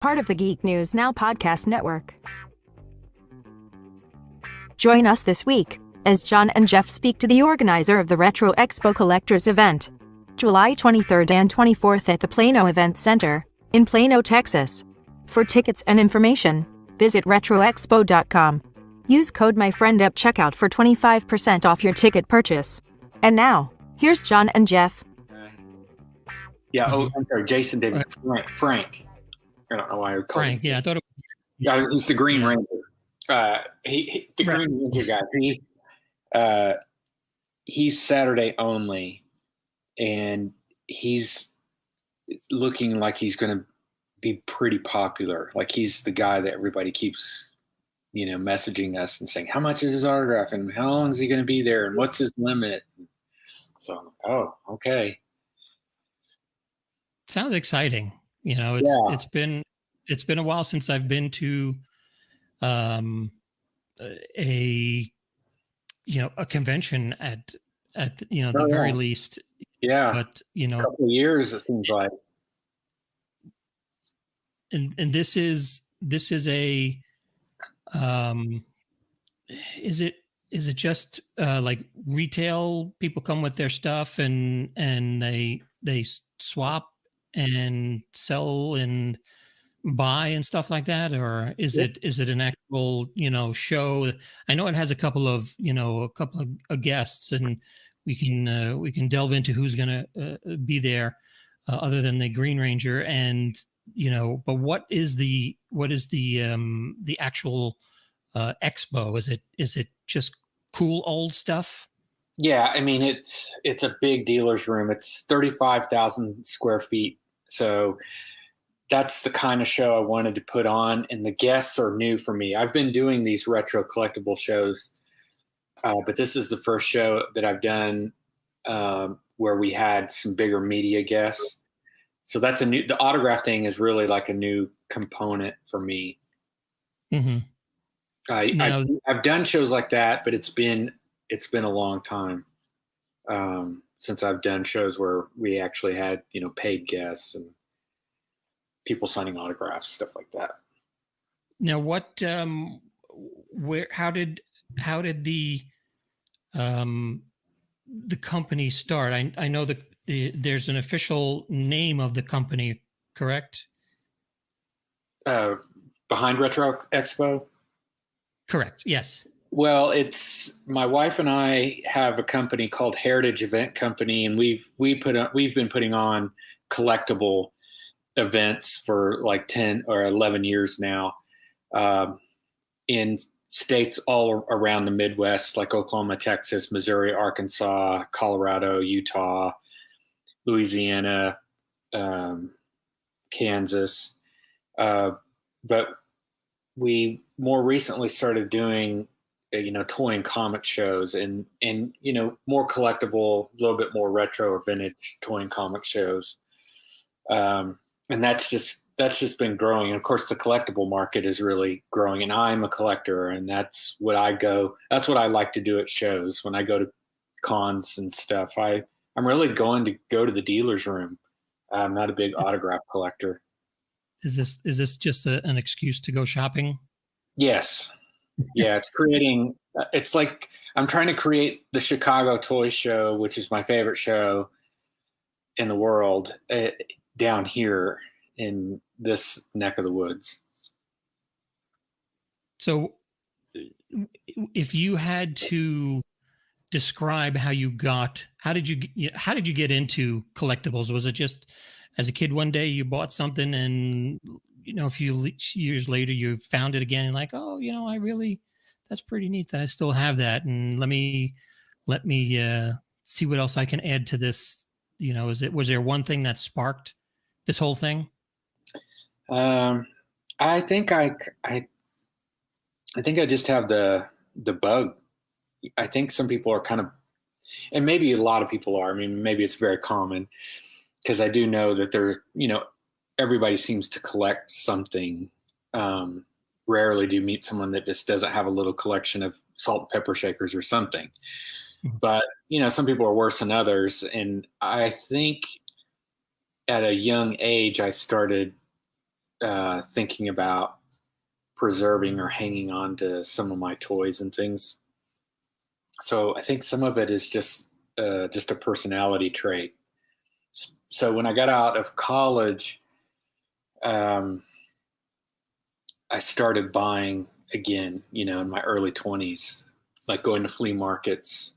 Part of the Geek News Now podcast network. Join us this week as John and Jeff speak to the organizer of the Retro Expo Collectors event, July 23rd and 24th at the Plano Event Center in Plano, Texas. For tickets and information, visit retroexpo.com. Use code MyFriend at checkout for 25% off your ticket purchase. And now, here's John and Jeff. I'm sorry, Jason David Frank. I don't know why I would call Frank. him. Yeah, I thought it was. Yeah, he's the Green Ranger. The Green Ranger guy. He's Saturday only, and he's looking like he's going to be pretty popular. Like he's the guy that everybody keeps, messaging us and saying, how much is his autograph and how long is he going to be there and what's his limit? So, okay. Sounds exciting. It's been a while since I've been to a convention at the very least. Yeah. But a couple of years it seems like. And this is a is it just like retail people come with their stuff and they swap and sell and buy and stuff like that, or is it an actual show? I know it has a couple of guests, and we can delve into who's going to be there other than the Green Ranger, and but what is the actual expo? Is it just cool old stuff? Yeah, I mean it's a big dealer's room. It's 35,000 square feet. So that's the kind of show I wanted to put on, and the guests are new for me. I've been doing these retro collectible shows, but this is the first show that I've done where we had some bigger media guests. So that's the autograph thing is really like a new component for me. Mm-hmm. I've done shows like that, but it's been a long time since I've done shows where we actually had, paid guests and people signing autographs, stuff like that. Now, what, how did the company start? I know that there's an official name of the company, correct? Behind Retro Expo? Correct. Yes. Well, it's my wife and I have a company called Heritage Event Company, and we've been putting on collectible events for like 10 or 11 years now, in states all around the Midwest, like Oklahoma, Texas, Missouri, Arkansas, Colorado, Utah, Louisiana, Kansas. But we more recently started doing toy and comic shows and more collectible, a little bit more retro or vintage toy and comic shows. And that's just been growing. And of course the collectible market is really growing, and I'm a collector, and that's what I like to do at shows. When I go to cons and stuff, I'm really going to go to the dealer's room. I'm not a big autograph collector. Is this just an excuse to go shopping? Yes. Yeah, it's like I'm trying to create the Chicago Toy Show, which is my favorite show in the world, down here in this neck of the woods. So if you had to describe how did you get into collectibles? Was it just as a kid one day you bought something and a few years later you found it again and like, that's pretty neat that I still have that, and let me see what else I can add to this. Was there one thing that sparked this whole thing? I think I just have the bug. I think some people are kind of, and maybe a lot of people are. I mean, maybe it's very common, because I do know that everybody seems to collect something. Rarely do you meet someone that just doesn't have a little collection of salt and pepper shakers or something. Mm-hmm. But, some people are worse than others. And I think at a young age, I started thinking about preserving or hanging on to some of my toys and things. So I think some of it is just a personality trait. So when I got out of college, I started buying again, in my early 20s, like going to flea markets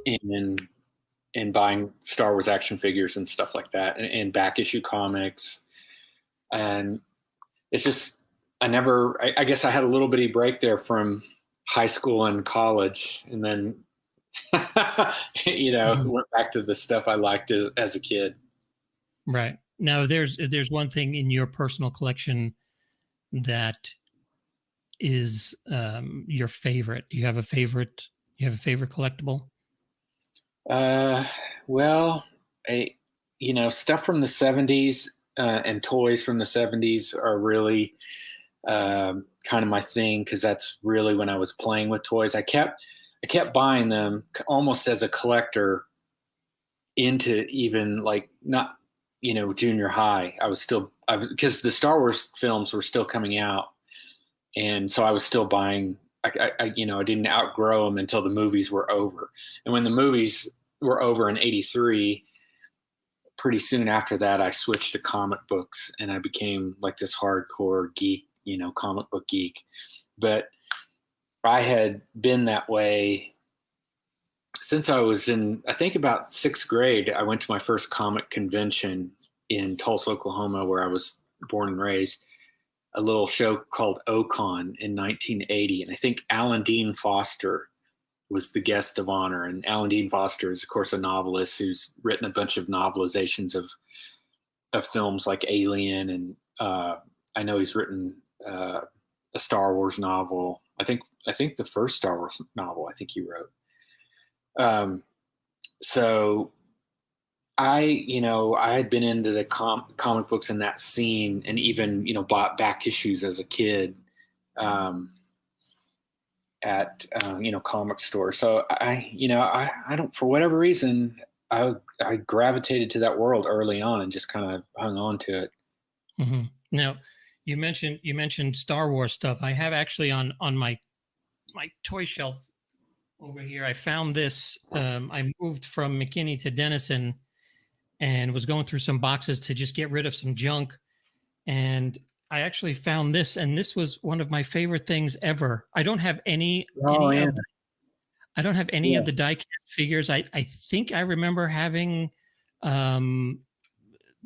and buying Star Wars action figures and stuff like that, and back issue comics. And it's just, I guess I had a little bitty break there from high school and college, and then, went back to the stuff I liked as a kid. Right. Now, there's one thing in your personal collection that is your favorite. Do you have a favorite? You have a favorite collectible? Well, stuff from the 70s and toys from the 70s are really kind of my thing, because that's really when I was playing with toys. I kept buying them almost as a collector into even like not, junior high. Because the Star Wars films were still coming out. And so I was still buying. I didn't outgrow them until the movies were over. And when the movies were over in '83, pretty soon after that, I switched to comic books, and I became like this hardcore geek, comic book geek. But I had been that way since I was in, I think, about 6th grade. I went to my first comic convention in Tulsa, Oklahoma, where I was born and raised. A little show called Ocon in 1980. And I think Alan Dean Foster was the guest of honor. And Alan Dean Foster is, of course, a novelist who's written a bunch of novelizations of films like Alien. And I know he's written a Star Wars novel. I think the first Star Wars novel I think he wrote. So I had been into the comic books in that scene, and even, bought back issues as a kid at, comic stores. So I don't, for whatever reason, I gravitated to that world early on and just kind of hung on to it. Mm-hmm. Now, you mentioned Star Wars stuff. I have actually on my toy shelf over here, I found this. I moved from McKinney to Denison and was going through some boxes to just get rid of some junk. And I actually found this, and this was one of my favorite things ever. I don't have any of the die-cast figures. I think I remember having the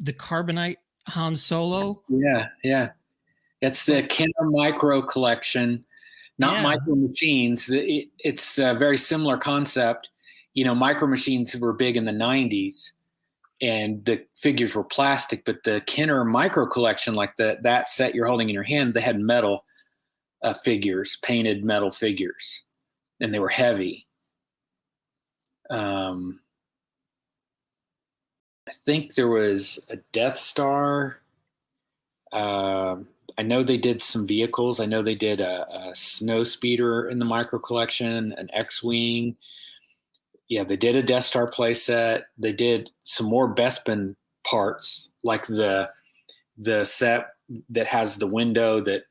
Carbonite Han Solo. Yeah. It's the Kenner Micro Collection, not Micro Machines. It's a very similar concept. Micro Machines were big in the 90s. And the figures were plastic, but the Kenner Micro Collection, like that set you're holding in your hand, they had metal figures, painted metal figures, and they were heavy. I think there was a Death Star. I know they did some vehicles. I know they did a snow speeder in the Micro Collection, an X-Wing. Yeah, they did a Death Star playset. They did some more Bespin parts, like the set that has the window that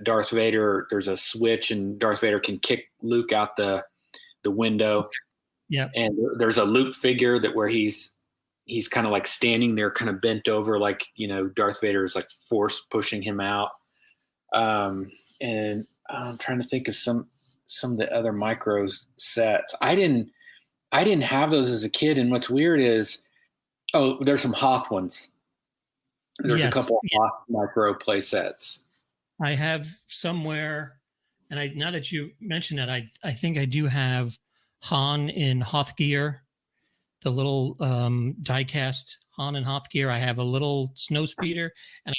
Darth Vader, there's a switch and Darth Vader can kick Luke out the window. Yeah. And there's a Luke figure where he's kind of like standing there, kind of bent over, like, Darth Vader is like force pushing him out. And I'm trying to think of some of the other micro sets. I didn't have those as a kid, and what's weird is, there's some Hoth ones. There's a couple of Hoth micro play sets. I have somewhere, and now that you mention that, I think I do have Han in Hoth Gear, the little die-cast Han in Hoth Gear. I have a little snow speeder, and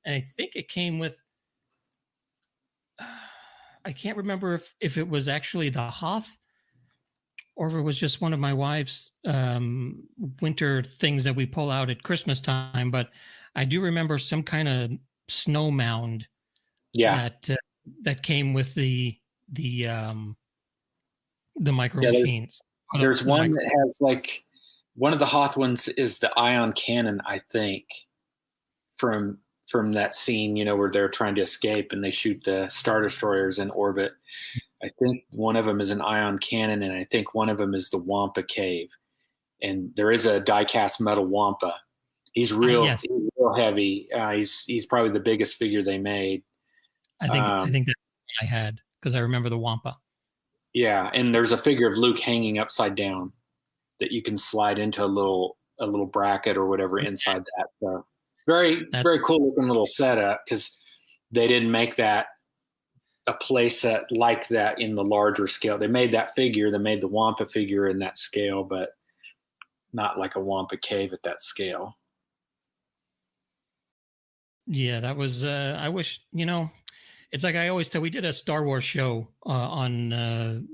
I think it came with, I can't remember if it was actually the Hoth, or if it was just one of my wife's winter things that we pull out at Christmas time. But I do remember some kind of snow mound that came with the micro machines. There's one that has, like, one of the Hoth ones is the ion cannon, I think, from that scene, where they're trying to escape and they shoot the Star Destroyers in orbit. I think one of them is an ion cannon, and I think one of them is the Wampa Cave. And there is a die-cast metal Wampa. He's yes. he's real heavy. He's probably the biggest figure they made. I think that's what I had, because I remember the Wampa. Yeah, and there's a figure of Luke hanging upside down that you can slide into a little bracket or whatever inside that. So very cool looking little setup, because they didn't make that a play set like that in the larger scale. They made that figure, they made the Wampa figure in that scale, but not like a Wampa Cave at that scale. Yeah, that was, I wish, it's like I always tell, we did a Star Wars show on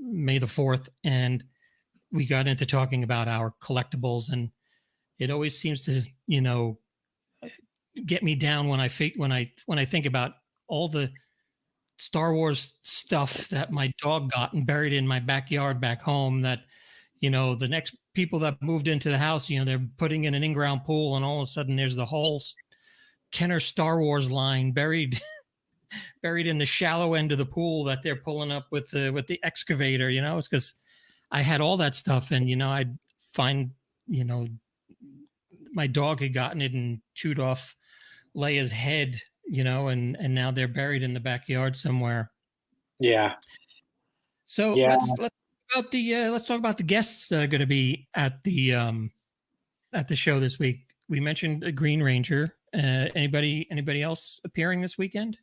May the 4th, and we got into talking about our collectibles, and it always seems to, get me down when I think about all the Star Wars stuff that my dog got and buried in my backyard back home, that, the next people that moved into the house, they're putting in an in-ground pool, and all of a sudden there's the whole Kenner Star Wars line buried in the shallow end of the pool that they're pulling up with the excavator. It's because I had all that stuff, and I'd find my dog had gotten it and chewed off Leia's head, and now they're buried in the backyard somewhere. Yeah. So let's talk about the guests that are going to be at the show this week. We mentioned a Green Ranger. Anybody else appearing this weekend?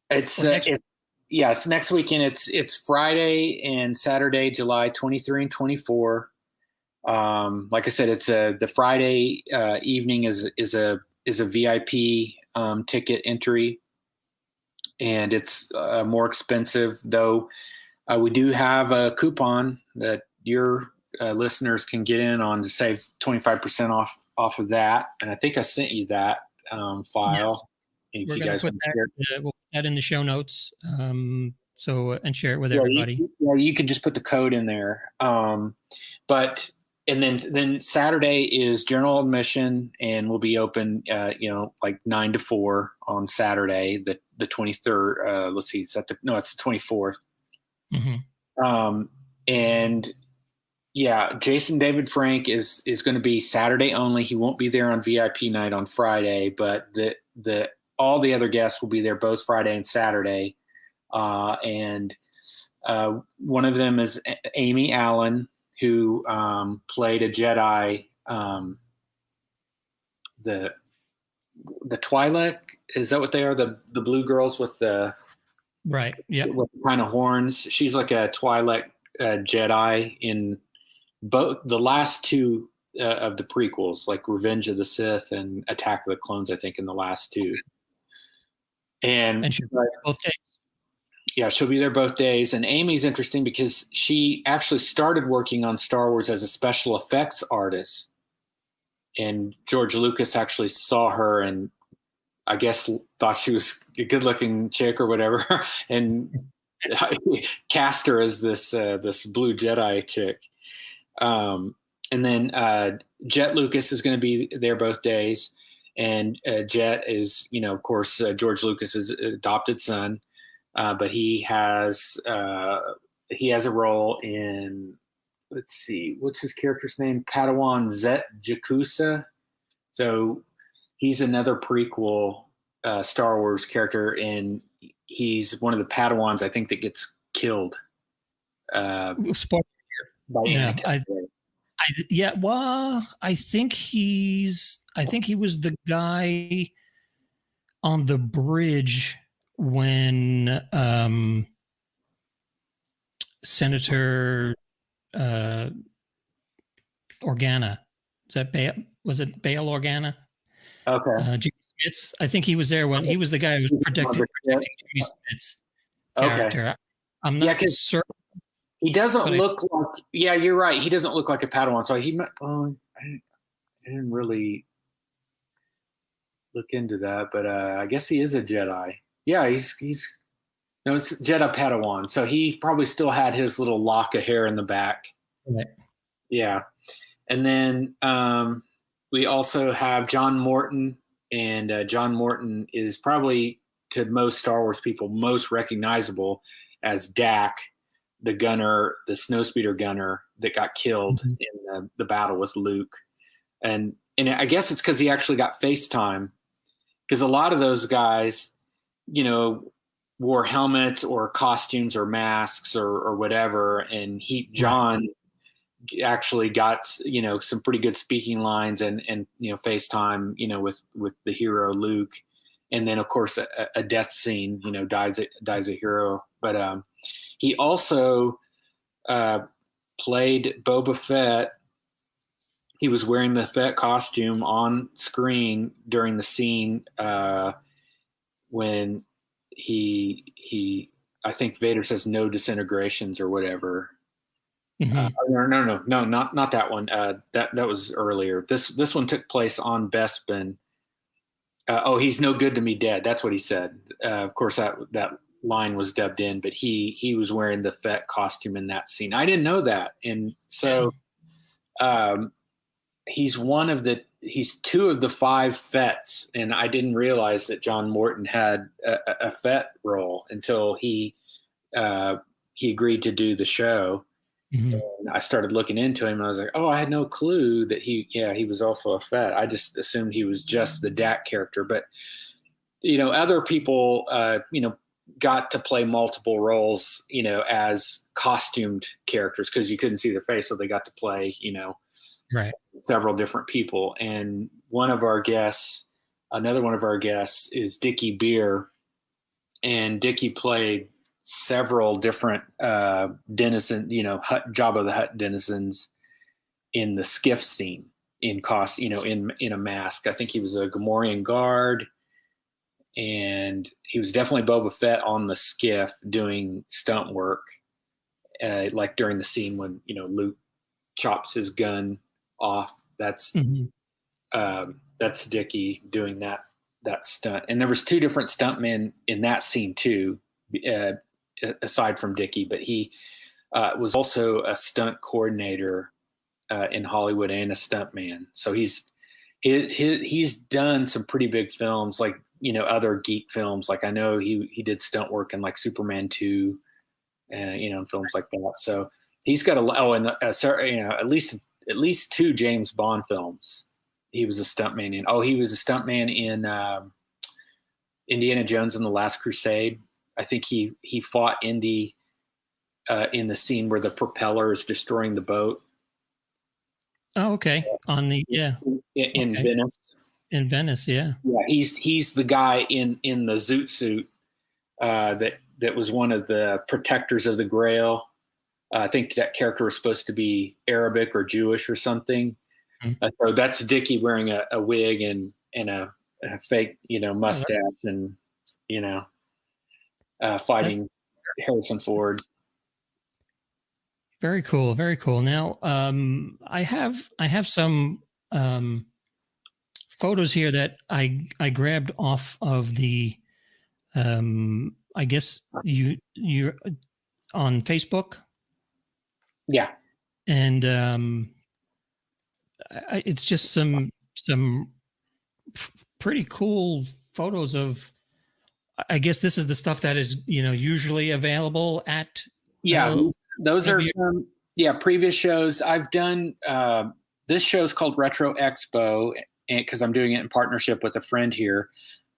It's next weekend. It's Friday and Saturday, July 23 and 24. Like I said, it's the Friday evening is a VIP ticket entry, and it's more expensive, though. We do have a coupon that your listeners can get in on to save 25% off of that, and I think I sent you that file. Yeah. We're going to put that. We'll put that in the show notes. And share it with everybody. You can just put the code in there. But then Saturday is general admission, and we'll be open, like 9 to 4 on Saturday, the 23rd. Let's see, it's the 24th. Mm-hmm. And yeah, Jason David Frank is going to be Saturday only. He won't be there on VIP night on Friday, but all the other guests will be there both Friday and Saturday. And one of them is Amy Allen, who played a Jedi. The Twi'lek, is that what they are? The blue girls with the right, yeah, with the kind of horns. She's like a Twi'lek Jedi in both the last two of the prequels, like Revenge of the Sith and Attack of the Clones, I think, in the last two. And she'll be there both days. Yeah, she'll be there both days. And Amy's interesting because she actually started working on Star Wars as a special effects artist. And George Lucas actually saw her and I guess thought she was a good-looking chick or whatever, and cast her as this blue Jedi chick. And then Jet Lucas is going to be there both days, and Jet is, of course, George Lucas's adopted son, but he has a role in, let's see, what's his character's name? Padawan Zet Jakusa. So he's another prequel Star Wars character, and he's one of the Padawans, I think, that gets killed. By I think he was the guy on the bridge when Senator Organa, was it Bail Organa? Okay. Jimmy Smits. I think he was there when he was the guy who was protecting Jimmy Smits' character. Okay. I'm not certain. He doesn't look like. Yeah, you're right. He doesn't look like a Padawan. So I didn't really look into that, but I guess he is a Jedi. Yeah, it's Jedi Padawan. So he probably still had his little lock of hair in the back. Right. Yeah, and then we also have John Morton and John Morton is probably, to most Star Wars people, most recognizable as Dak, the gunner, the snowspeeder gunner that got killed in the battle with Luke. And I guess it's because he actually got FaceTime, because a lot of those guys, wore helmets or costumes or masks or whatever. And John actually got, some pretty good speaking lines and FaceTime, with the hero Luke. And then of course a death scene, dies a hero. But he also played Boba Fett. He was wearing the Fett costume on screen during the scene when he I think Vader says no disintegrations or whatever. No, not that one. That was earlier. This one took place on Bespin. He's no good to me dead. That's what he said. Of course, that line was dubbed in, but he was wearing the Fett costume in that scene. I didn't know that, and so he's two of the 5 Fetts, and I didn't realize that John Morton had a Fett role until he agreed to do the show. And I started looking into him, and I was like, oh, I had no clue that he was also a Fett. I just assumed he was just the Dak character. But, other people, got to play multiple roles, as costumed characters, because you couldn't see their face. So they got to play, several different people. And another one of our guests is Dickie Beer. And Dickie played several different denizen, Jabba the Hutt denizens in the skiff scene in a mask. I think he was a Gamorrean guard, and he was definitely Boba Fett on the skiff doing stunt work, like during the scene when Luke chops his gun off. That's Dickie doing that stunt. And there was 2 different stuntmen in that scene too, aside from Dickie, but he was also a stunt coordinator in Hollywood and a stuntman. So he's done some pretty big films, like other geek films. Like I know he did stunt work in like Superman 2, and films like that. So he's got at least 2 James Bond films he was a stuntman in. He was a stuntman in Indiana Jones and the Last Crusade. I think he fought Indy in the scene where the propeller is destroying the boat. Oh, okay. On the in Venice. In Venice, yeah. Yeah, he's the guy in the zoot suit that was one of the protectors of the Grail. I think that character was supposed to be Arabic or Jewish or something. So that's Dickie wearing a wig and a fake mustache and fighting Harrison Ford. Very cool, very cool. Now, I have some photos here that I grabbed off of the, I guess you're on Facebook. Yeah, and it's just some pretty cool photos of. I guess this is the stuff that is usually available at. Those are some previous shows I've done. This show is called Retro Expo, because I'm doing it in partnership with a friend here.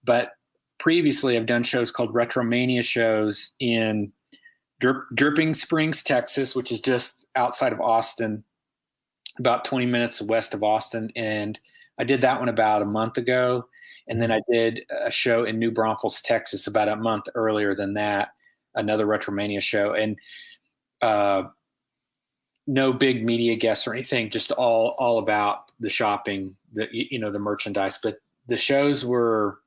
But previously, I've done shows called Retromania shows in Dripping Springs, Texas, which is just outside of Austin, about 20 minutes west of Austin. And I did that one about a month ago. And then I did a show in New Braunfels, Texas, about a month earlier than that, another Retromania show. And no big media guests or anything, just all about the shopping, the merchandise. But the shows were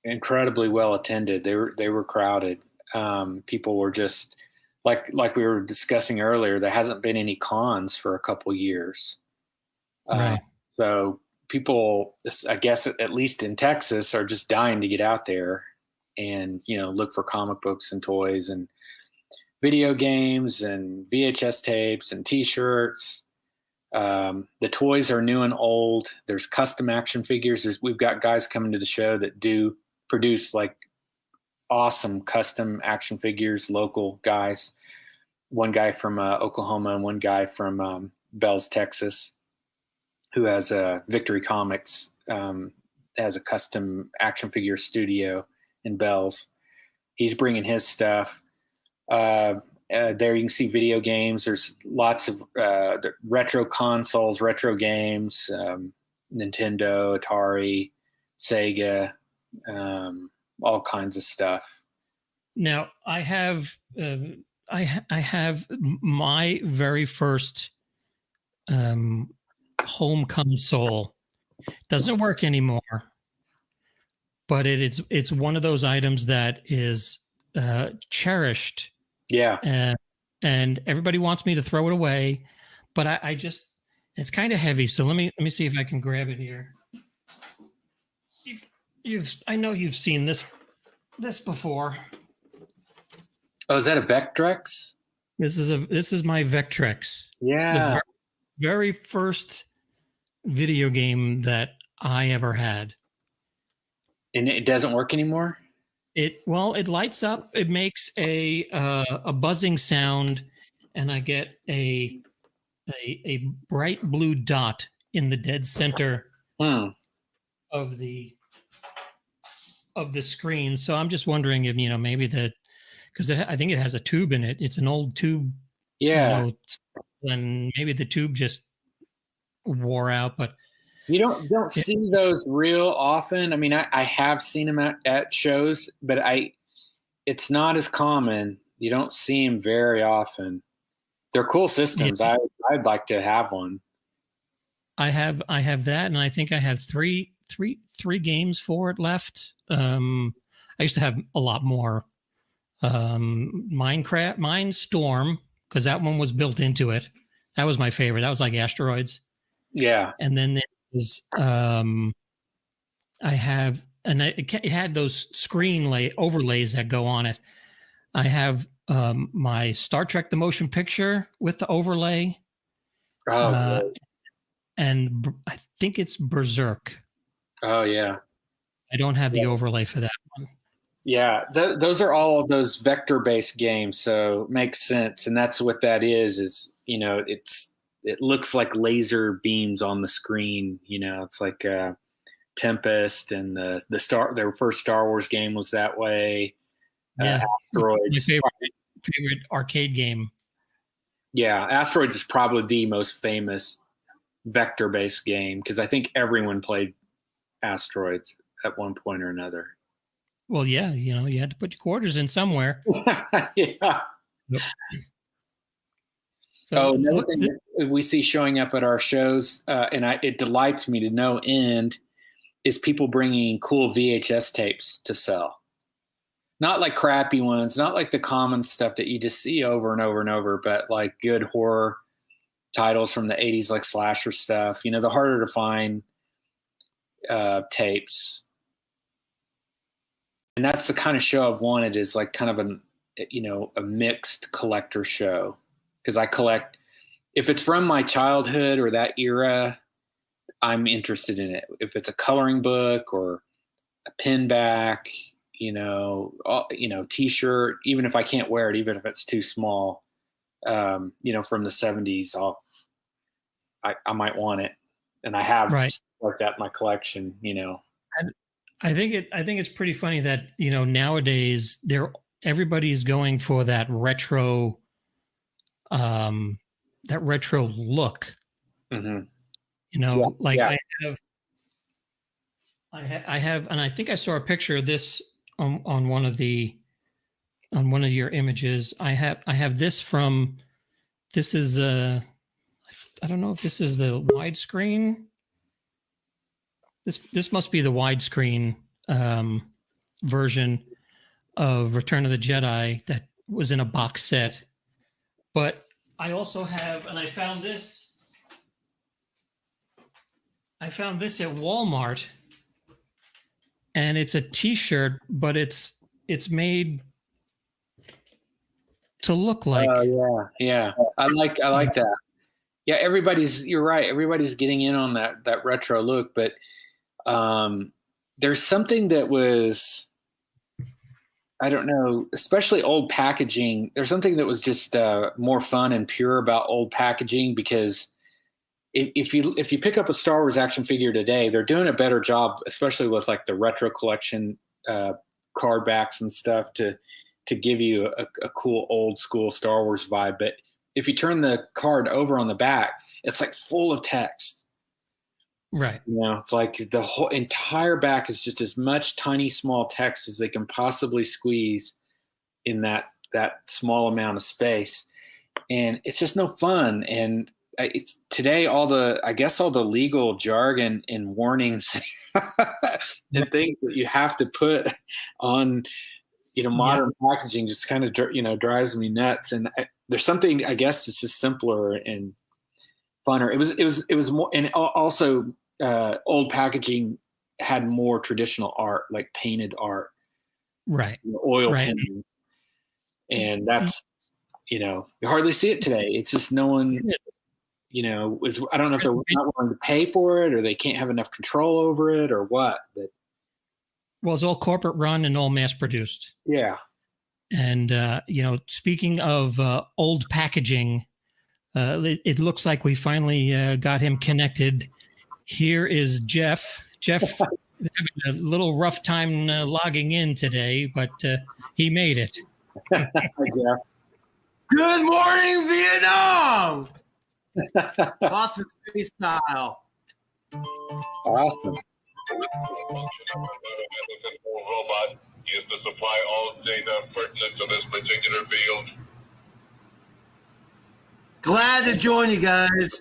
incredibly well attended. They were crowded. People were just like we were discussing earlier. There hasn't been any cons for a couple years, right? So people, I guess, at least in Texas, are just dying to get out there and look for comic books and toys and video games and VHS tapes and T-shirts. The toys are new and old. There's custom action figures. We've got guys coming to the show that do produce like awesome custom action figures, local guys. One guy from Oklahoma and one guy from Bells, Texas, who has Victory Comics, has a custom action figure studio in Bells. He's bringing his stuff. There you can see video games. There's lots of retro consoles, retro games, Nintendo, Atari, Sega, all kinds of stuff. Now I have my very first home console. Doesn't work anymore, but it's one of those items that is cherished. Yeah. And everybody wants me to throw it away, but I just, it's kind of heavy. So let me see if I can grab it here. I know you've seen this before. Oh, is that a Vectrex? This is my Vectrex. Yeah. The very first video game that I ever had. And it doesn't work anymore? It lights up. It makes a buzzing sound, and I get a bright blue dot in the dead center of the screen. So I'm just wondering if maybe because I think it has a tube in it. It's an old tube. Yeah. And maybe the tube just wore out, but. You don't see those real often. I mean, I have seen them at shows, but it's not as common. You don't see them very often. They're cool systems. Yeah. I'd like to have one. I have that, and I think I have three games for it left. I used to have a lot more. Mindstorm, because that one was built into it. That was my favorite. That was like Asteroids. Yeah, and then it had those screen overlays that go on it. I have my Star Trek the Motion Picture with the overlay. And I think it's Berserk. Oh yeah. I don't have the overlay for that one. Yeah, those are all of those vector-based games, so it makes sense. And that's what that is it looks like laser beams on the screen. It's like Tempest, and their first Star Wars game was that way. Yeah, Asteroids, my favorite arcade game. Yeah, Asteroids is probably the most famous vector-based game, because I think everyone played Asteroids at one point or another. Well, yeah, you had to put your quarters in somewhere. Yeah. Yep. So another thing that we see showing up at our shows, and it delights me to no end, is people bringing cool VHS tapes to sell. Not like crappy ones, not like the common stuff that you just see over and over and over, but like good horror titles from the 80s, like slasher stuff. The harder to find tapes. And that's the kind of show I've wanted, is like kind of a mixed collector show. Because I collect, if it's from my childhood or that era, I'm interested in it. If it's a coloring book or a pin back, T-shirt, even if I can't wear it, even if it's too small, from the 70s, I might want it, and I have stuff like that in my collection. And I think it's pretty funny that nowadays everybody's going for that retro. That retro look, mm-hmm. I have, and I think I saw a picture of this on one of your images. I have this from, this is I don't know if this is the widescreen. This must be the widescreen version of Return of the Jedi that was in a box set. But I also have, and I found this at Walmart, and it's a T-shirt, but it's made to look like. Oh yeah. I like that. Yeah, you're right. Everybody's getting in on that retro look, but there's something that was, I don't know, especially old packaging. There's something that was just more fun and pure about old packaging, because if you pick up a Star Wars action figure today, they're doing a better job, especially with like the retro collection card backs and stuff, to give you a cool old school Star Wars vibe. But if you turn the card over on the back, it's like full of text. Right. You know, it's like the whole entire back is just as much tiny, small text as they can possibly squeeze in that small amount of space. And it's just no fun. And it's today, I guess all the legal jargon and warnings and things that you have to put on, modern packaging just kind of, drives me nuts. And there's something, I guess, it's just simpler and funner. It was more, and also old packaging had more traditional art, like painted art, right? Oil painting, and that's, you hardly see it today. It's just no one, I don't know if they're not willing to pay for it, or they can't have enough control over it, or what. Well, it's all corporate run and all mass produced. Yeah. And, speaking of old packaging, it looks like we finally got him connected. Here is Jeff. Jeff having a little rough time logging in today, but he made it. Hi, Jeff. Good morning, Vietnam! Boston Space style. Awesome. Robot is to supply all data pertinent to this particular field. Glad to join you guys.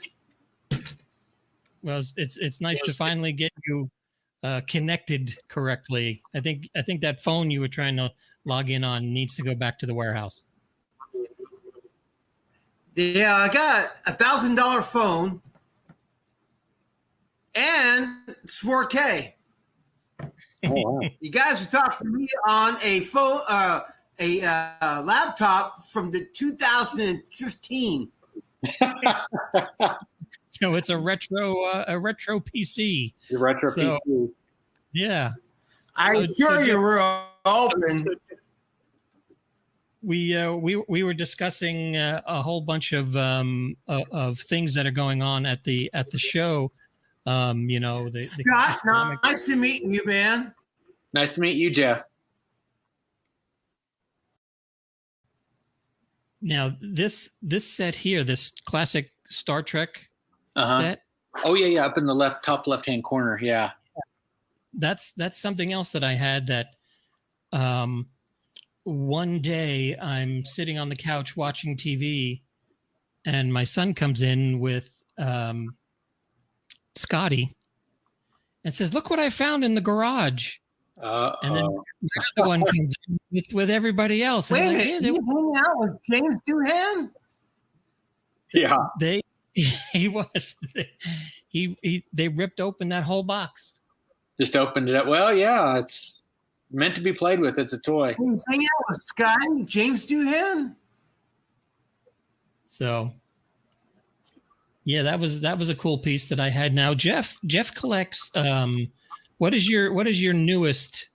Well, it's nice to finally get you connected correctly. I think that phone you were trying to log in on needs to go back to the warehouse. Yeah, I got $1,000 phone, and it's 4K. Oh, wow. You guys are talking to me on a phone, laptop from the 2015. So it's a retro PC. The retro PC. Yeah. I'm sure you were open. We were discussing a whole bunch of things that are going on at the show. Scott, nice to meet you, man. Nice to meet you, Jeff. Now this set here, this classic Star Trek set. Oh yeah, up in the top left hand corner. Yeah, that's something else that I had. That one day I'm sitting on the couch watching TV, and my son comes in with Scotty and says, "Look what I found in the garage." And then the other one comes in with everybody else. Wait a minute, you hang out with James Doohan? Yeah, they ripped open that whole box. Just opened it up. Well, yeah, it's meant to be played with. It's a toy. So he's hanging out with Scotty, James Doohan. So, yeah, that was a cool piece that I had. Now, Jeff collects. What is your newest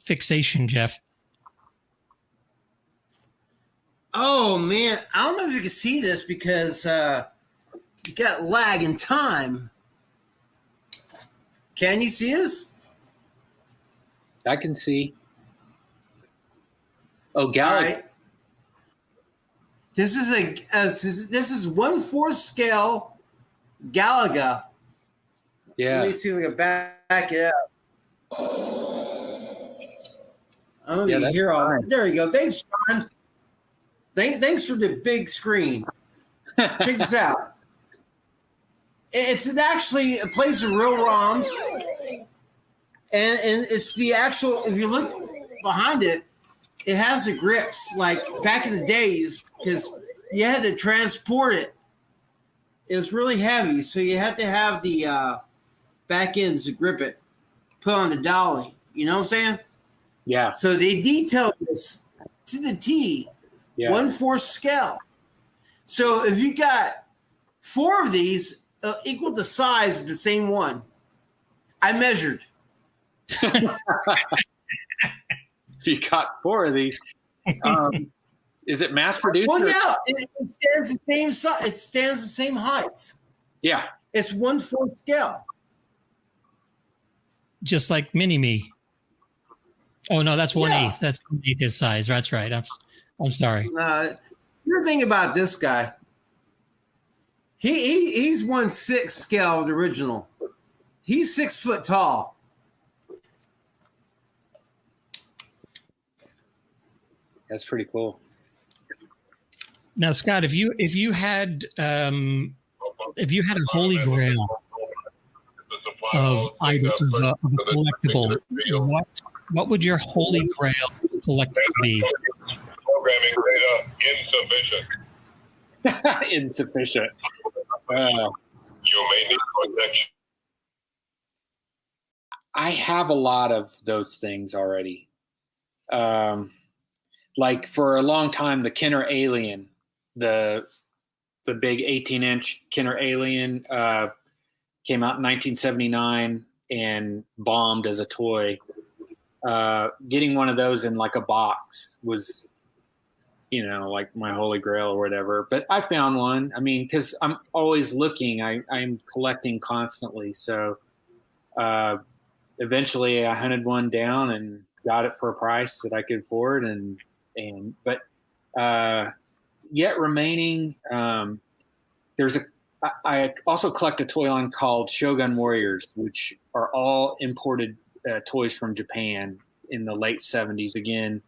fixation, Jeff? Oh man, I don't know if you can see this because you got lag in time. Can you see this? I can see. Oh, Galaga. Right. This is this is 1/4 scale Galaga. Yeah. Let me see if we can back it up. I'm gonna be here all. There you go. Thanks, John. Thanks for the big screen. Check this out. It's actually a place of real ROMs, and it's the actual. If you look behind it, it has the grips like back in the days because you had to transport it. It was really heavy, so you had to have the back ends to grip it, put on the dolly. You know what I'm saying? Yeah. So they detailed this to the T, 1/4 scale. So if you got 4 of these equal the size of the same one. I measured. You got 4 of these. Is it mass produced? Well, yeah, it stands the same size. It stands the same height. Yeah, it's 1/4 scale. Just like Mini Me. Oh no, that's 1/8. That's 1/8 his size. That's right. I'm sorry. You're thinking about this guy. He's 1/6 scale of the original. He's 6 foot tall. That's pretty cool. Now, Scott, if you had a holy grail of items of a collectible, what would your holy grail collectible be? Programming data insufficient. Insufficient. You may need protection. I have a lot of those things already. Like for a long time, the Kenner Alien, the big 18-inch Kenner Alien came out in 1979 and bombed as a toy. Getting one of those in like a box was, like my holy grail or whatever. But I found one. I mean, because I'm always looking. I'm collecting constantly. So eventually I hunted one down and got it for a price that I could afford. But yet remaining, I also collect a toy line called Shogun Warriors, which are all imported toys from Japan in the late 70s. Again,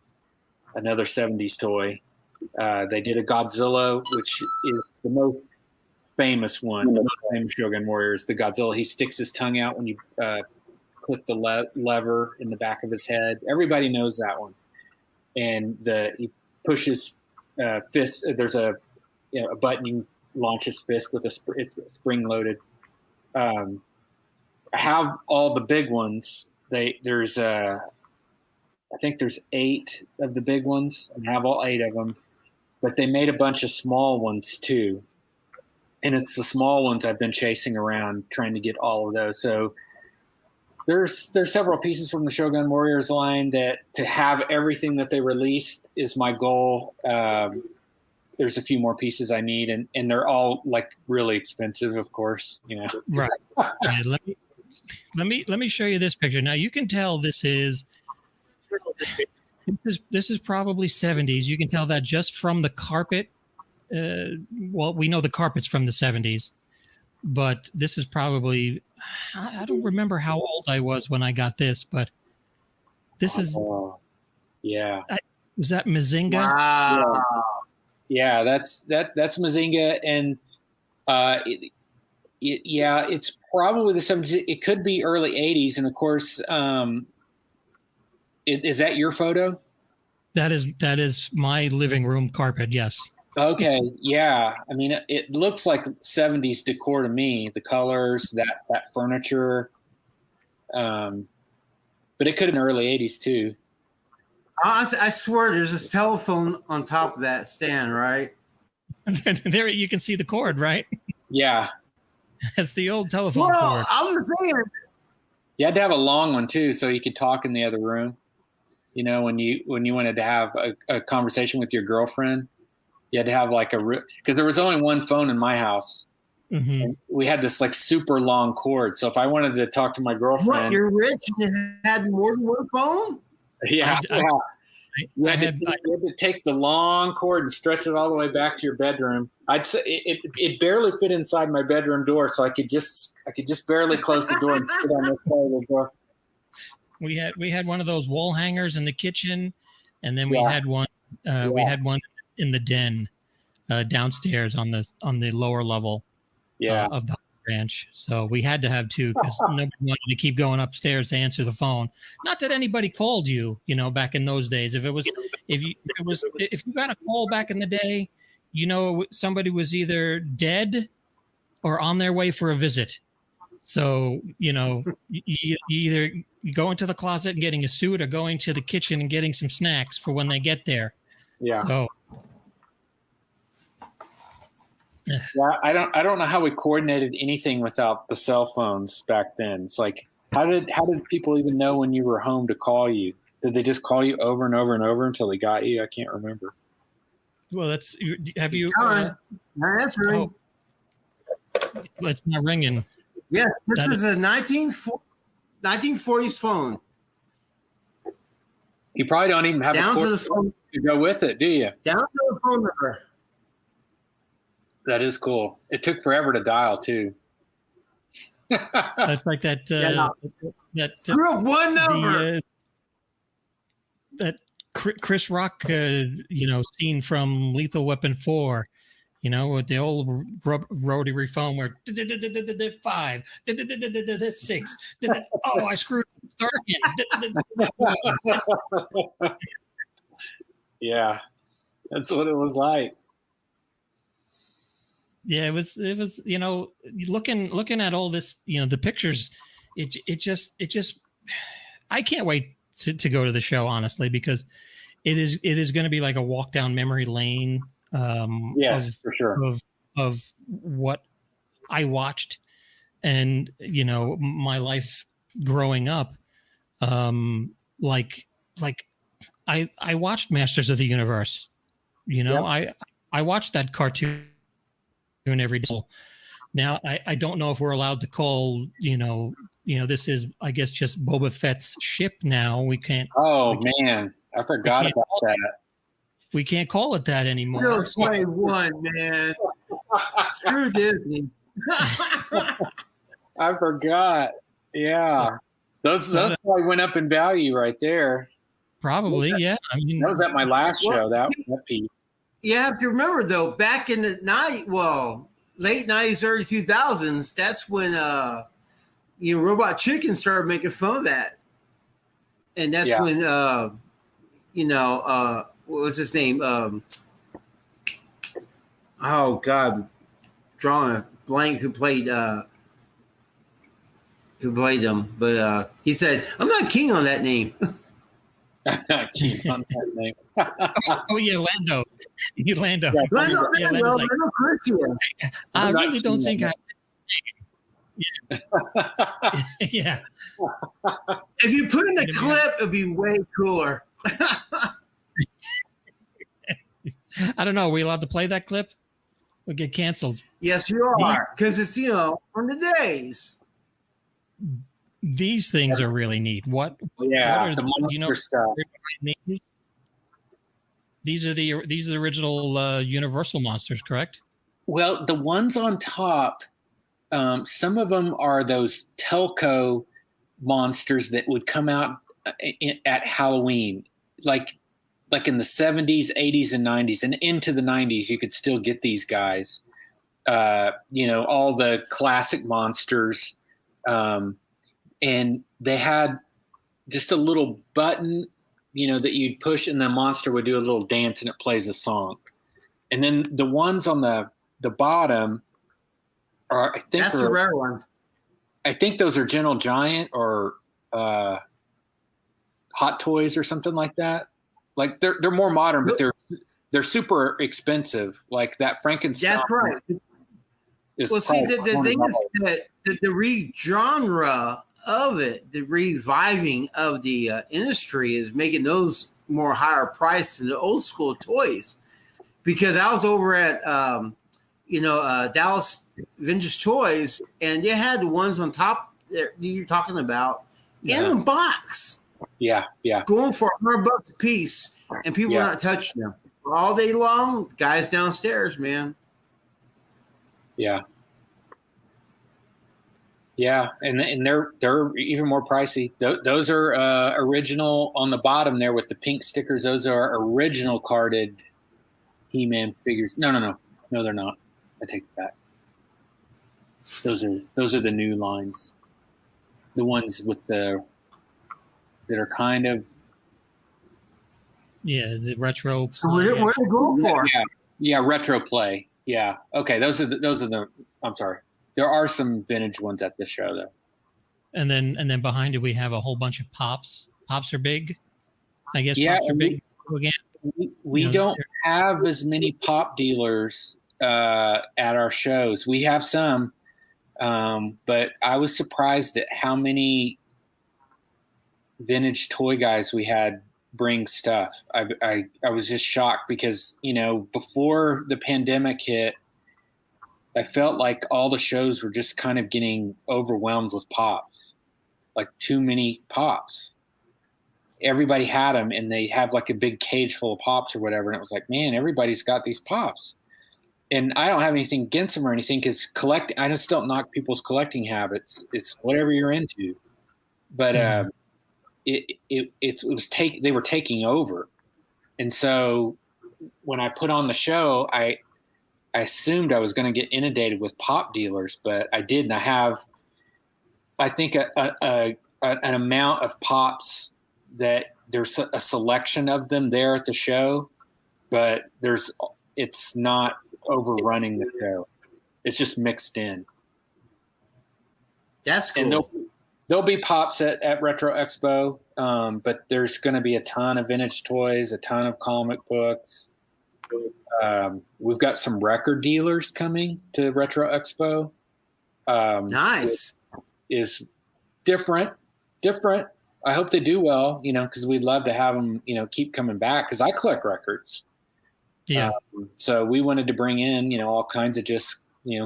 another 70s toy. They did a Godzilla, which is the most famous one, the most famous Shogun Warriors. The Godzilla, he sticks his tongue out when you click the lever in the back of his head. Everybody knows that one. And he pushes fist. There's a button you launch his fist with it's spring loaded. I have all the big ones. I think there's 8 of the big ones, and have all 8 of them. But they made a bunch of small ones too, and it's the small ones I've been chasing around trying to get all of those. So there's several pieces from the Shogun Warriors line that to have everything that they released is my goal. There's a few more pieces I need, and they're all like really expensive, of course. Right. Let me show you this picture. Now you can tell this is probably 70s. You can tell that just from the carpet. Well, we know the carpet's from the 70s, but this is probably, I don't remember how old I was when I got this, but this is, yeah. Was that Mazinga? Wow. Yeah, that's Mazinga, and it's probably the 70s. It could be early 80s, and of course, is that your photo? That is my living room carpet. Yes. Okay. Yeah. I mean, it looks like 70s decor to me. The colors, that furniture, but it could have been early 80s too. I swear, there's this telephone on top of that stand, right? There, you can see the cord, right? Yeah. That's the old telephone cord. I was saying. You had to have a long one too, so you could talk in the other room. When you wanted to have a conversation with your girlfriend, you had to have like because there was only one phone in my house. Mm-hmm. And we had this like super long cord. So if I wanted to talk to my girlfriend, what, you're rich and had more than one phone? Yeah. You had to take the long cord and stretch it all the way back to your bedroom. I'd say it barely fit inside my bedroom door, so I could just barely close the door and sit on the side of the door. We had one of those wall hangers in the kitchen, and then we had one. We had one in the den downstairs on the lower level of the ranch. So we had to have 2 because nobody wanted to keep going upstairs to answer the phone. Not that anybody called you, back in those days. If you got a call back in the day, somebody was either dead or on their way for a visit. So, you either go into the closet and getting a suit or going to the kitchen and getting some snacks for when they get there. Yeah. So, Yeah, I don't know how we coordinated anything without the cell phones back then. It's like how did people even know when you were home to call you? Did they just call you over and over and over until they got you? I can't remember. Well, have you? That's right. Oh, it's not ringing. Yes, this is a 1940s phone. You probably don't even have down a to the phone to go with it, do you? Down to the phone number. That is cool. It took forever to dial too. It's like that. Screw up one number. That Chris Rock, scene from Lethal Weapon 4. With the old rotary phone where 5, 6. Oh, I screwed up. Start again. Yeah, that's what it was like. Yeah, it was looking at all this, the pictures, it just I can't wait to go to the show, honestly, because it is going to be like a walk down memory lane. Yes, for sure. Of what I watched and, my life growing up. Like I watched Masters of the Universe, I watched that cartoon every day. Now I don't know if we're allowed to call, this is, I guess, just Boba Fett's ship now. We can't. Oh man, I forgot about that. We can't call it that anymore. Still 21, man. Screw Disney. I forgot. Yeah. Those probably went up in value right there. Probably, yeah. I mean, that was at my last show, that piece. You have to remember, though, back in the late 90s, early 2000s, that's when, Robot Chicken started making fun of that. And that's when, what was his name? Oh God, drawing a blank. Who played them? But he said, "I'm not keen on that name." Keen on that name. Oh yeah, Lando. Lando. Yeah, Lando's like, I really don't think I. Yeah. If you put in the clip, it'd be way cooler. I don't know. Are we allowed to play that clip? We'll get canceled. Yes, you are. Because it's, from the days. These things are really neat. What are the monster stuff. These are the original Universal monsters, correct? Well, the ones on top, some of them are those Telco monsters that would come out at Halloween. Like in the 70s, 80s, and 90s, and into the 90s, you could still get these guys. All the classic monsters. And they had just a little button, that you'd push, and the monster would do a little dance, and it plays a song. And then the ones on the bottom are, I think, that's the rare ones. I think those are Gentle Giant or Hot Toys or something like that. Like they're more modern, but they're super expensive. Like that Frankenstein. That's right. Well, see, the thing is that the re-genre of it, the reviving of the industry is making those more higher priced than the old school toys. Because I was over at Dallas Vintage Toys, and they had the ones on top that you're talking about in the box. Yeah. Going for $100 a piece, and people are not touching them all day long. Guys downstairs, man. Yeah, and they're even more pricey. Those are original on the bottom there with the pink stickers. Those are original carded He-Man figures. No, they're not. I take it back. Those are the new lines. The ones with that are kind of the retro. So what are they going for? Yeah, retro play. Yeah. Okay. Those are the. I'm sorry. There are some vintage ones at this show though. And then behind it we have a whole bunch of pops. Pops are big. I guess pops are big again. We don't have as many pop dealers at our shows. We have some, but I was surprised at how many vintage toy guys we had bring stuff. I was just shocked because, before the pandemic hit, I felt like all the shows were just kind of getting overwhelmed with pops, like too many pops. Everybody had them, and they have like a big cage full of pops or whatever. And it was like, man, everybody's got these pops. And I don't have anything against them or anything, because I just don't knock people's collecting habits. It's whatever you're into. But they were taking over. And so when I put on the show, I assumed I was going to get inundated with pop dealers, but I didn't. I have, I think, an amount of pops that there's a selection of them there at the show, but it's not overrunning the show. It's just mixed in. That's cool. And there'll be pops at Retro Expo, but there's going to be a ton of vintage toys, a ton of comic books. We've got some record dealers coming to Retro Expo. Nice. Is different. I hope they do well, because we'd love to have them, keep coming back, because I collect records. Yeah. So we wanted to bring in, all kinds of just,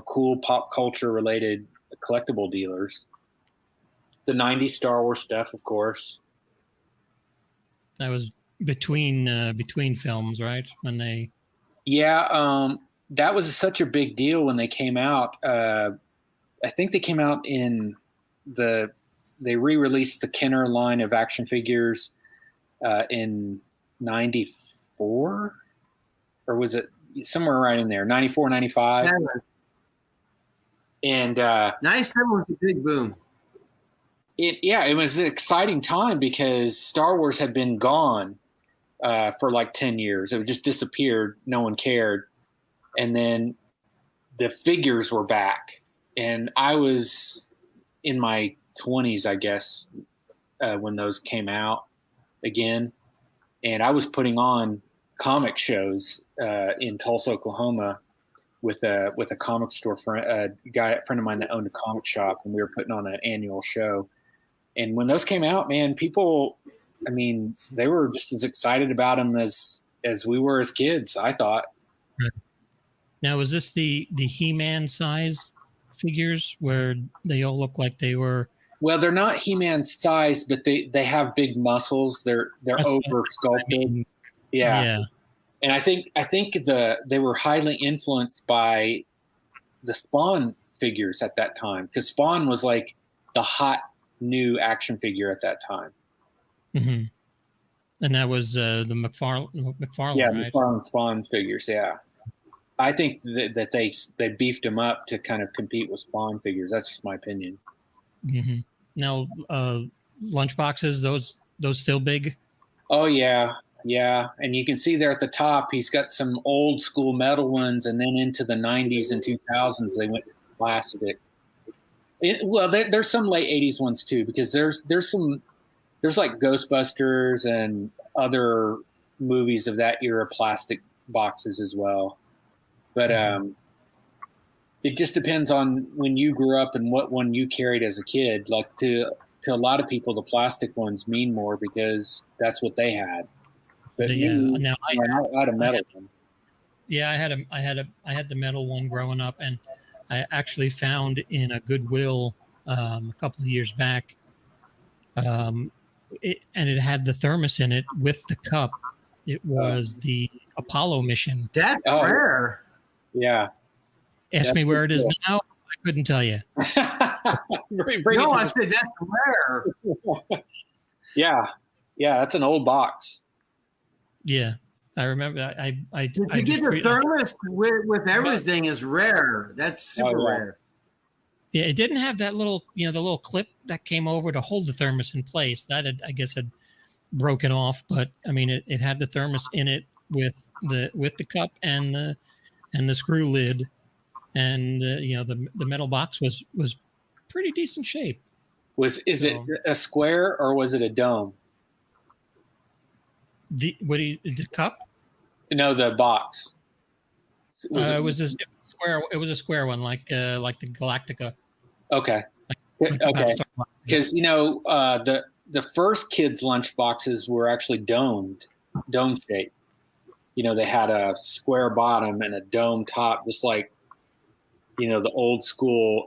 cool pop culture related collectible dealers. The 90s Star Wars stuff, of course. That was between films, right? When they. Yeah. That was such a big deal when they came out. I think they came out they re-released the Kenner line of action figures in 94, or was it somewhere right in there, 94, 95? And 97 was a big boom. It was an exciting time because Star Wars had been gone for like 10 years. It just disappeared. No one cared. And then the figures were back. And I was in my 20s, I guess, when those came out again. And I was putting on comic shows in Tulsa, Oklahoma, with a comic store friend, a friend of mine that owned a comic shop, and we were putting on an annual show. And when those came out, man, people, they were just as excited about them as we were as kids, I thought. Now, was this the He-Man size figures where they all look like they were? Well, they're not He-Man size, but they have big muscles. They're over sculpted. Yeah. And I think they were highly influenced by the Spawn figures at that time, because Spawn was like the hot new action figure at that time. Mm-hmm. And that was the McFarlane, yeah, right? McFarlane Spawn figures. Yeah, I think that they beefed them up to kind of compete with Spawn figures. That's just my opinion. Mm-hmm. Now, lunchboxes, those still big? Oh yeah. And you can see there at the top, he's got some old school metal ones, and then into the 90s and 2000s, they went plastic. There's some late 80s ones too, because there's like Ghostbusters and other movies of that era plastic boxes as well. But it just depends on when you grew up and what one you carried as a kid. Like to a lot of people, the plastic ones mean more because that's what they had. But I had a metal one. Yeah, I had the metal one growing up, and I actually found in a Goodwill a couple of years back, and it had the thermos in it with the cup. It was the Apollo mission. That's rare. Yeah. Ask me where it is now. I couldn't tell you. I said that's rare. Yeah, that's an old box. Yeah, I remember. I to get the thermos with everything is rare. That's super rare. Yeah, it didn't have that little, the little clip that came over to hold the thermos in place. That I guess had broken off, but it had the thermos in it with the cup and the screw lid, and the metal box was pretty decent shape. Is it a square or was it a dome? The cup? No, the box. It was a square. It was a square one, like the Galactica. Okay. Okay. Because the first kids' lunch boxes were actually dome shaped. They had a square bottom and a dome top, just like the old school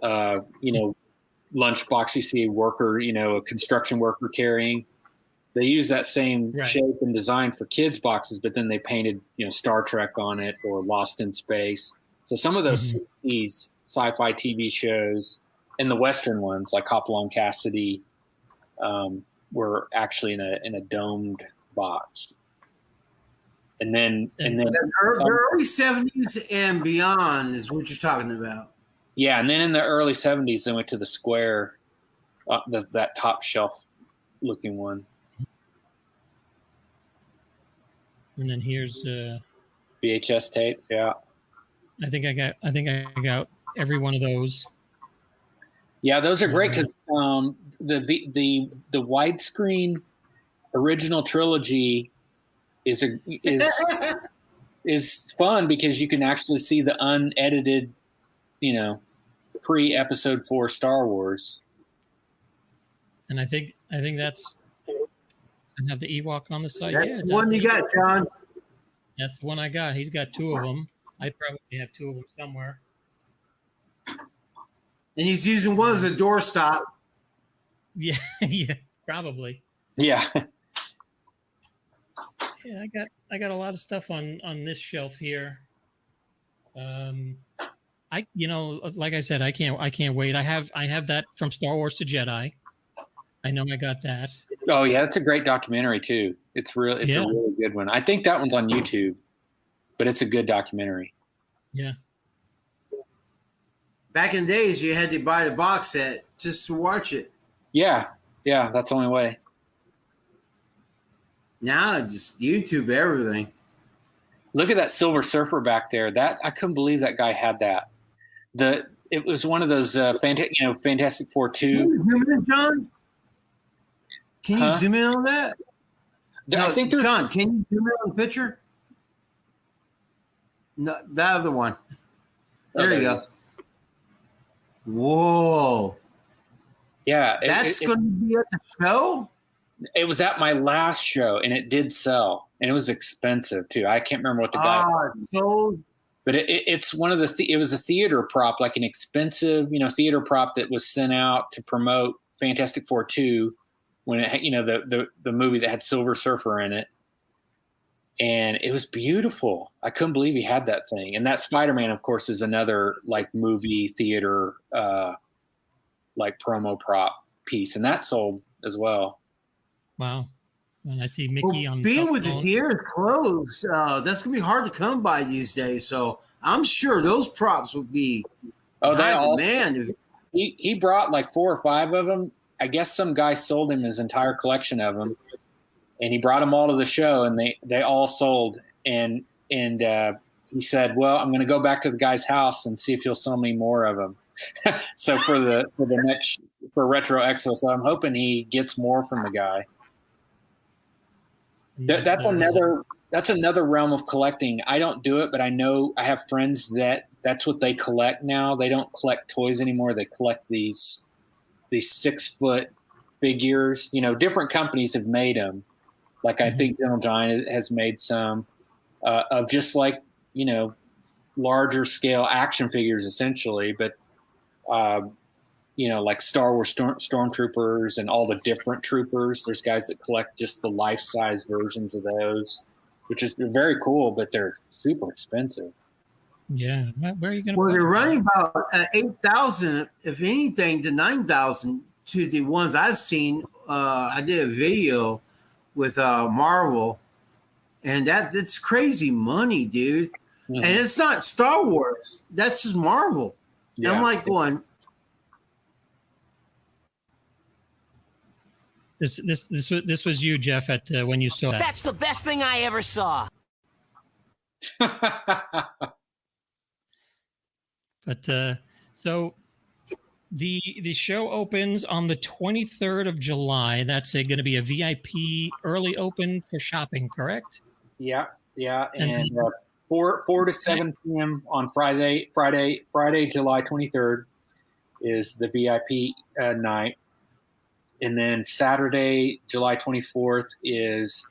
lunchbox you see a construction worker carrying. They use that same shape and design for kids' boxes, but then they painted Star Trek on it or Lost in Space. So some of those 60s sci-fi TV shows and the Western ones like Hopalong Cassidy were actually in a domed box. And then the early 70s and beyond is what you're talking about. Yeah, and then in the early 70s, they went to the square, that top shelf looking one. And then here's VHS tape. Yeah, I think I got every one of those. Yeah, those are great because the widescreen original trilogy is fun because you can actually see the unedited, pre-episode 4 Star Wars. And I think that's. I have the Ewok on the side. That's the one you got, John. That's the one I got. He's got 2 of them. I probably have 2 of them somewhere. And he's using one as a doorstop. Yeah, probably. Yeah. Yeah, I got a lot of stuff on this shelf here. Like I said, I can't wait. I have that From Star Wars to Jedi. I know I got that. Oh yeah, that's a great documentary too. It's a really good one. I think that one's on YouTube, but it's a good documentary. Yeah. Back in the days, you had to buy the box set just to watch it. Yeah, that's the only way. Now, just YouTube everything. Look at that Silver Surfer back there. That I couldn't believe that guy had that. It was one of those Fantastic Four 2. Can you zoom in, John? Can you zoom in on that? I think John, can you zoom in on the picture? No, that other one. There you go. Whoa. Yeah. That's going to be at the show? It was at my last show, and it did sell, and it was expensive too. I can't remember what the guy sold. But it's one of it was a theater prop, like an expensive, theater prop that was sent out to promote Fantastic Four 2 when it, the movie that had Silver Surfer in it. And it was beautiful. I couldn't believe he had that thing. And that Spider-Man, of course, is another like movie theater, like promo prop piece. And that sold as well. Wow. And I see Mickey on being with the theater closed, that's going to be hard to come by these days. So I'm sure those props would be demand. He brought like 4 or 5 of them. I guess some guy sold him his entire collection of them, and he brought them all to the show, and they all sold. And he said, "Well, I'm going to go back to the guy's house and see if he'll sell me more of them." So for Retro Expo, so I'm hoping he gets more from the guy. That's another realm of collecting. I don't do it, but I know I have friends that's what they collect now. They don't collect toys anymore. They collect these 6-foot figures. Different companies have made them. Like I think Gentle Giant has made some of just like, larger scale action figures essentially, but like Star Wars stormtroopers and all the different troopers. There's guys that collect just the life-size versions of those, which is very cool, but they're super expensive. Yeah. Where are you going to they're running about 8,000, if anything, to 9,000 to the ones I've seen. I did a video with Marvel, and that's crazy money, dude. Mm-hmm. And it's not Star Wars. That's just Marvel. Yeah. I'm like going... This was you, Jeff, at when you saw that. That's the best thing I ever saw. But so the show opens on the 23rd of July. That's going to be a VIP early open for shopping, correct? Yeah. And 4 to 7 p.m. on Friday, July 23rd is the VIP night. And then Saturday, July 24th is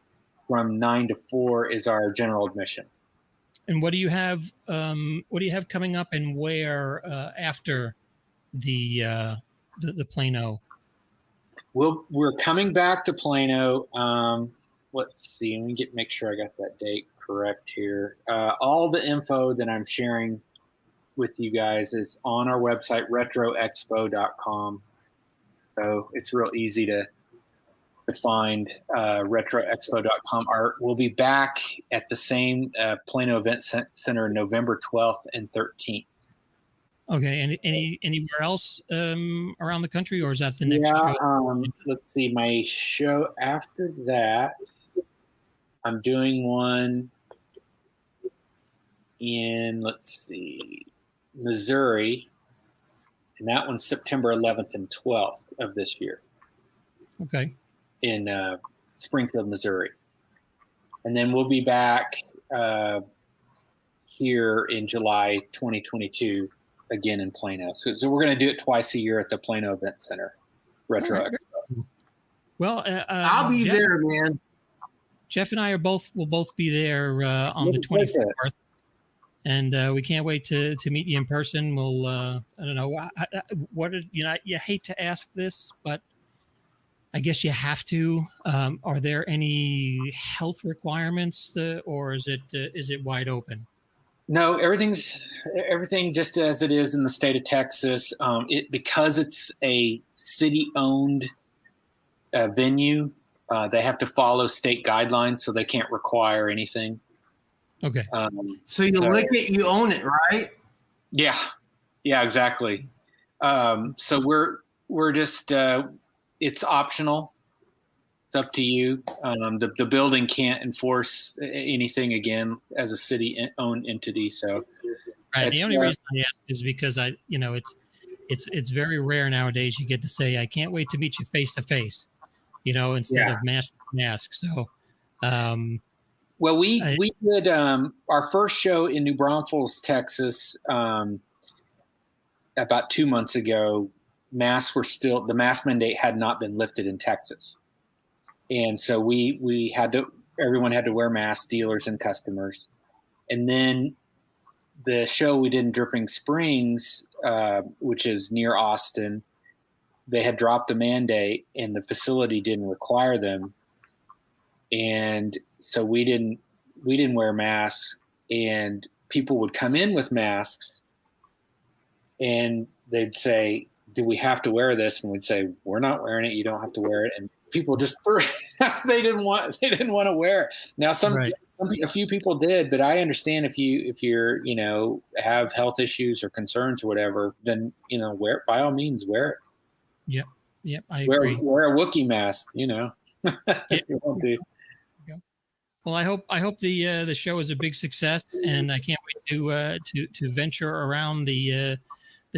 from 9 to 4 is our general admission. And what do you have? What do you have coming up, and where after the Plano? We're coming back to Plano. Let's see. Let me make sure I got that date correct here. All the info that I'm sharing with you guys is on our website, retroexpo.com. So it's real easy to find, retroexpo.com. We'll be back at the same Plano Event Center November 12th and 13th. Okay. And anywhere else around the country, or is that the next show? Let's see. My show after that, I'm doing one in, let's see, Missouri, and that one's September 11th and 12th of this year. Okay. In Springfield, Missouri. And then we'll be back here in July 2022 again in Plano. So we're going to do it twice a year at the Plano Event Center, Retro Expo. Well, I'll be there, man. Jeff and I will both be there on the 24th. And we can't wait to meet you in person. We'll, I don't know, you hate to ask this, but I guess you have to. Are there any health requirements, or is it wide open? No, everything just as it is in the state of Texas. Because it's a city-owned venue, they have to follow state guidelines, so they can't require anything. Okay. So you lick it, you own it, right? Yeah, exactly. So we're just it's optional. It's up to you. The building can't enforce anything again as a city-owned entity. So, right. The only reason I ask is because it's very rare nowadays you get to say, "I can't wait to meet you face to face," instead of mask to mask. So, well, we did our first show in New Braunfels, Texas, about 2 months ago. The mask mandate had not been lifted in Texas. And so everyone had to wear masks, dealers and customers. And then the show we did in Dripping Springs, which is near Austin, they had dropped a mandate and the facility didn't require them. And so we didn't wear masks, and people would come in with masks and they'd say, "Do we have to wear this?" And we'd say, "We're not wearing it. You don't have to wear it." And people just they didn't want to wear it. Now a few people did, but I understand if you're have health issues or concerns or whatever, then wear it, by all means, wear it. Yep, I agree. Wear a Wookiee mask, if you want to. Well, I hope the show is a big success, and I can't wait to venture around the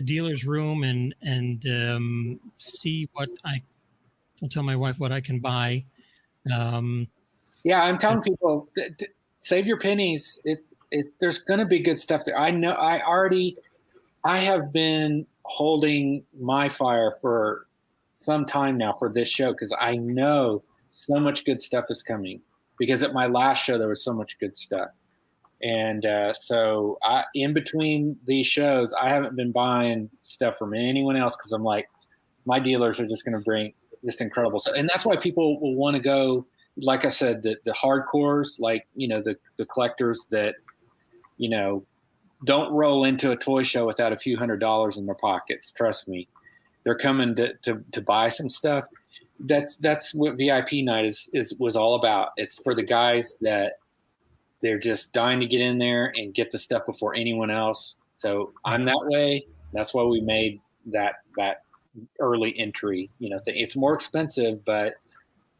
dealer's room and see what I'll tell my wife what I can buy. I'm telling people, save your pennies. There's going to be good stuff there. I know. I have been holding my fire for some time now for this show, because I know so much good stuff is coming. Because at my last show there was so much good stuff. And so in between these shows, I haven't been buying stuff from anyone else, because I'm like, my dealers are just going to bring just incredible stuff. And that's why people will want to go, like I said, the hardcores, like, the collectors that, don't roll into a toy show without a few $100s in their pockets. Trust me, they're coming to buy some stuff. That's what VIP night was all about. It's for the guys that they're just dying to get in there and get the stuff before anyone else. So I'm that way. That's why we made that early entry. It's more expensive, but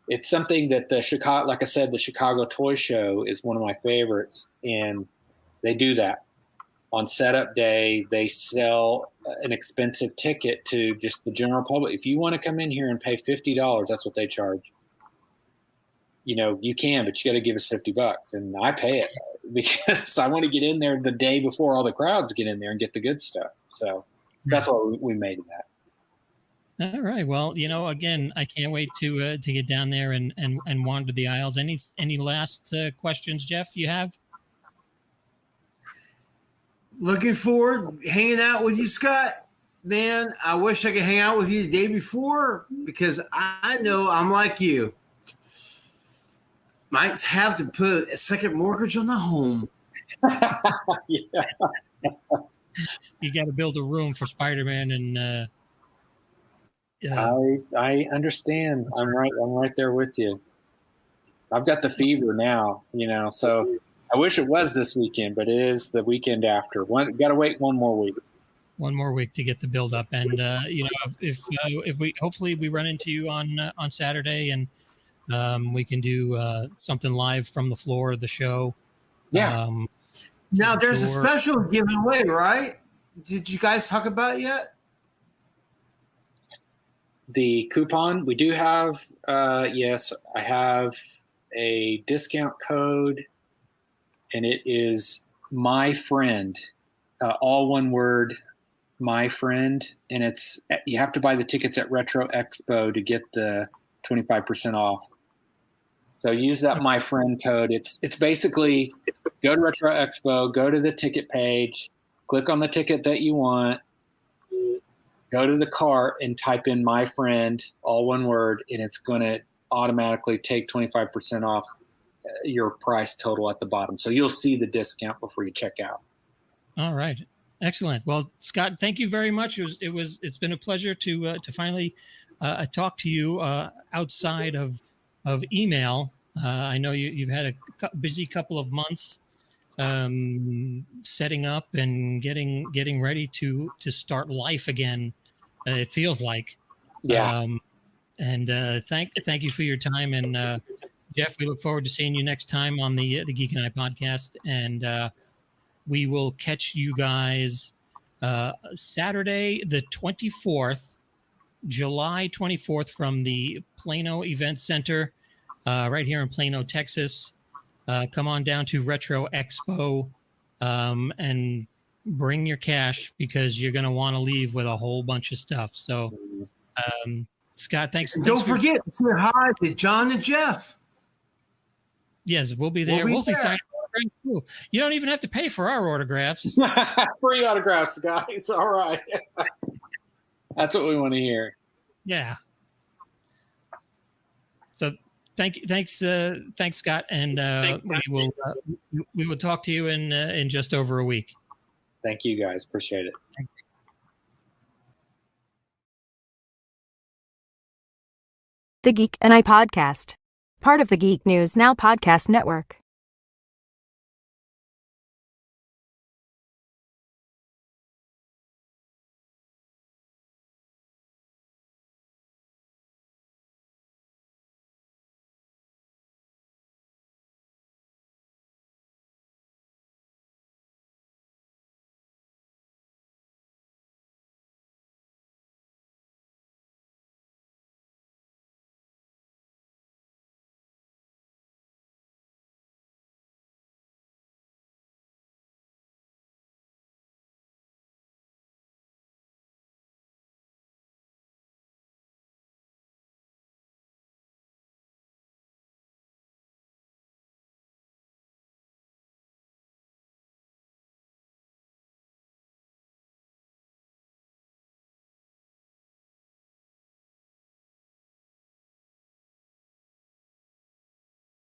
it's something that the Chicago Toy Show is one of my favorites, and they do that. On setup day, they sell an expensive ticket to just the general public. If you want to come in here and pay $50, that's what they charge. You can, but you got to give us $50, and I pay it. because I want to get in there the day before all the crowds get in there and get the good stuff. So that's why we made that. All right. Well, again, I can't wait to get down there and wander the aisles. Any last questions, Jeff, you have? Looking forward hanging out with you, Scott. Man, I wish I could hang out with you the day before, because I know I'm like you. Might have to put a second mortgage on the home. Yeah. You got to build a room for Spider-Man, and I understand. I'm right there with you. I've got the fever now, so I wish it was this weekend, but it is the weekend after. Got to wait one more week. One more week to get the build up, and if we hopefully we run into you on Saturday, and we can do something live from the floor of the show. Yeah. Now there's a special giveaway, right? Did you guys talk about it yet? The coupon we do have. Yes, I have a discount code, and it is my friend, all one word, my friend, and you have to buy the tickets at Retro Expo to get the 25% off. So use that my friend code. It's basically go to Retro Expo, go to the ticket page, click on the ticket that you want, go to the cart and type in my friend, all one word, and it's going to automatically take 25% off your price total at the bottom. So you'll see the discount before you check out. All right. Excellent. Well, Scott, thank you very much. It's been a pleasure to finally talk to you outside of email. I know you've had a busy couple of months setting up and getting ready to start life again. It feels like. Yeah. Thank you for your time, and Jeff, we look forward to seeing you next time on the Geek and I podcast, and we will catch you guys Saturday the 24th, July 24th, from the Plano Event Center right here in Plano, Texas. Come on down to Retro Expo and bring your cash, because you're going to want to leave with a whole bunch of stuff. So, Scott, thanks. Don't forget to say hi to John and Jeff. Yes, we'll be there. We'll be signing autographs too. You don't even have to pay for our autographs. Free autographs, guys. All right. That's what we want to hear. Yeah. So thanks, Scott, and we will talk to you in just over a week. Thank you, guys. Appreciate it. The Geek and I Podcast, part of the Geek News Now Podcast Network.